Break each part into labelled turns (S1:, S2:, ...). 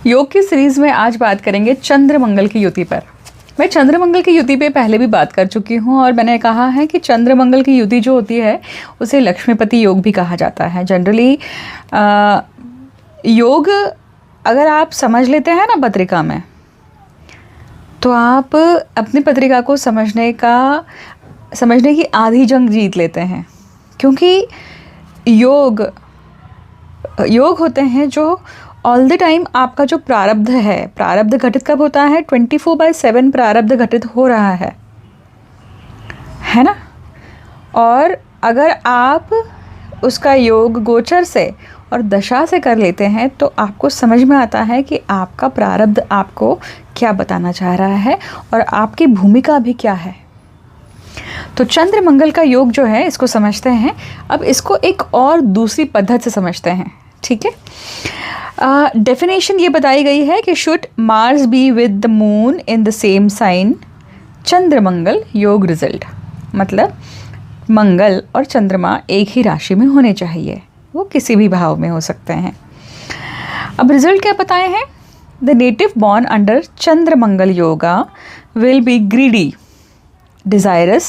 S1: योग की सीरीज में आज बात करेंगे चंद्र मंगल की युति पर। मैं चंद्र मंगल की युति पे पहले भी बात कर चुकी हूँ और मैंने कहा है कि चंद्र मंगल की युति जो होती है उसे लक्ष्मीपति योग भी कहा जाता है। जनरली योग अगर आप समझ लेते हैं ना पत्रिका में, तो आप अपनी पत्रिका को समझने की आधी जंग जीत लेते हैं। क्योंकि योग होते हैं जो ऑल द टाइम आपका जो प्रारब्ध है, प्रारब्ध घटित कब होता है? 24/7 प्रारब्ध घटित हो रहा है ना। और अगर आप उसका योग गोचर से और दशा से कर लेते हैं तो आपको समझ में आता है कि आपका प्रारब्ध आपको क्या बताना चाह रहा है और आपकी भूमिका भी क्या है। तो चंद्र मंगल का योग जो है इसको समझते हैं। अब इसको एक और दूसरी पद्धति से समझते हैं, ठीक है। डेफिनेशन ये बताई गई है कि should Mars be with the moon in the same sign, चंद्र मंगल योग रिजल्ट। मतलब मंगल और चंद्रमा एक ही राशि में होने चाहिए, वो किसी भी भाव में हो सकते हैं। अब रिजल्ट क्या बताए हैं? The native born under Chandra Mangal yoga will be greedy, desirous,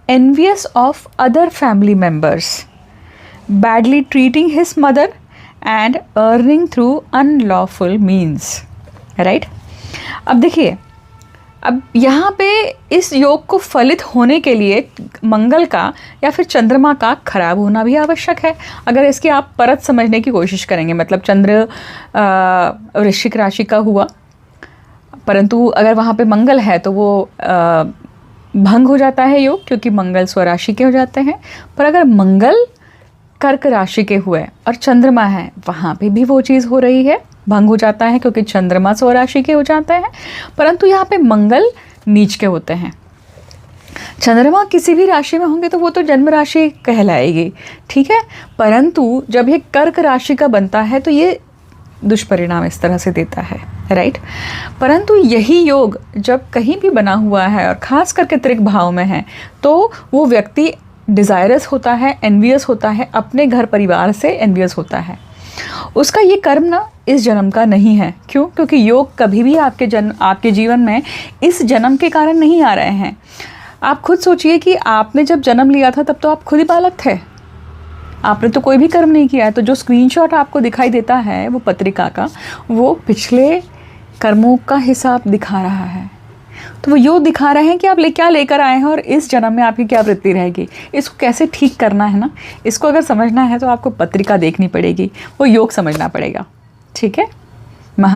S1: envious of other family members, badly treating his mother and earning through unlawful means, right? अब देखिए, अब यहाँ पे इस योग को फलित होने के लिए मंगल का या फिर चंद्रमा का खराब होना भी आवश्यक है। अगर इसकी आप परत समझने की कोशिश करेंगे, मतलब चंद्र वृश्चिक राशि का हुआ, परंतु अगर वहाँ पे मंगल है तो वो भंग हो जाता है योग, क्योंकि मंगल स्वराशि के हो जाते हैं। पर अगर मंगल कर्क राशि के हुए और चंद्रमा है, वहाँ पे भी वो चीज़ हो रही है, भंग हो जाता है, क्योंकि चंद्रमा स्वराशि के हो जाते हैं, परंतु यहाँ पे मंगल नीच के होते हैं। चंद्रमा किसी भी राशि में होंगे तो वो तो जन्म राशि कहलाएगी, ठीक है। परंतु जब ये कर्क राशि का बनता है तो ये दुष्परिणाम इस तरह से देता है, राइट। परंतु यही योग जब कहीं भी बना हुआ है और ख़ास करके त्रिक भाव में है तो वो व्यक्ति डिज़ायरस होता है, एनवियस होता है, अपने घर परिवार से एनवियस होता है। उसका ये कर्म ना इस जन्म का नहीं है। क्यों? क्योंकि योग कभी भी आपके जीवन में इस जन्म के कारण नहीं आ रहे हैं। आप खुद सोचिए कि आपने जब जन्म लिया था तब तो आप खुद ही बालक थे, आपने तो कोई भी कर्म नहीं किया है। तो जो स्क्रीनशॉट आपको दिखाई देता है वो पत्रिका का, वो पिछले कर्मों का हिसाब दिखा रहा है। तो वो योग दिखा रहे हैं कि आप क्या लेकर आए हैं और इस जन्म में आपकी क्या वृत्ति रहेगी, इसको कैसे ठीक करना है ना। इसको अगर समझना है तो आपको पत्रिका देखनी पड़ेगी, वो योग समझना पड़ेगा, ठीक है।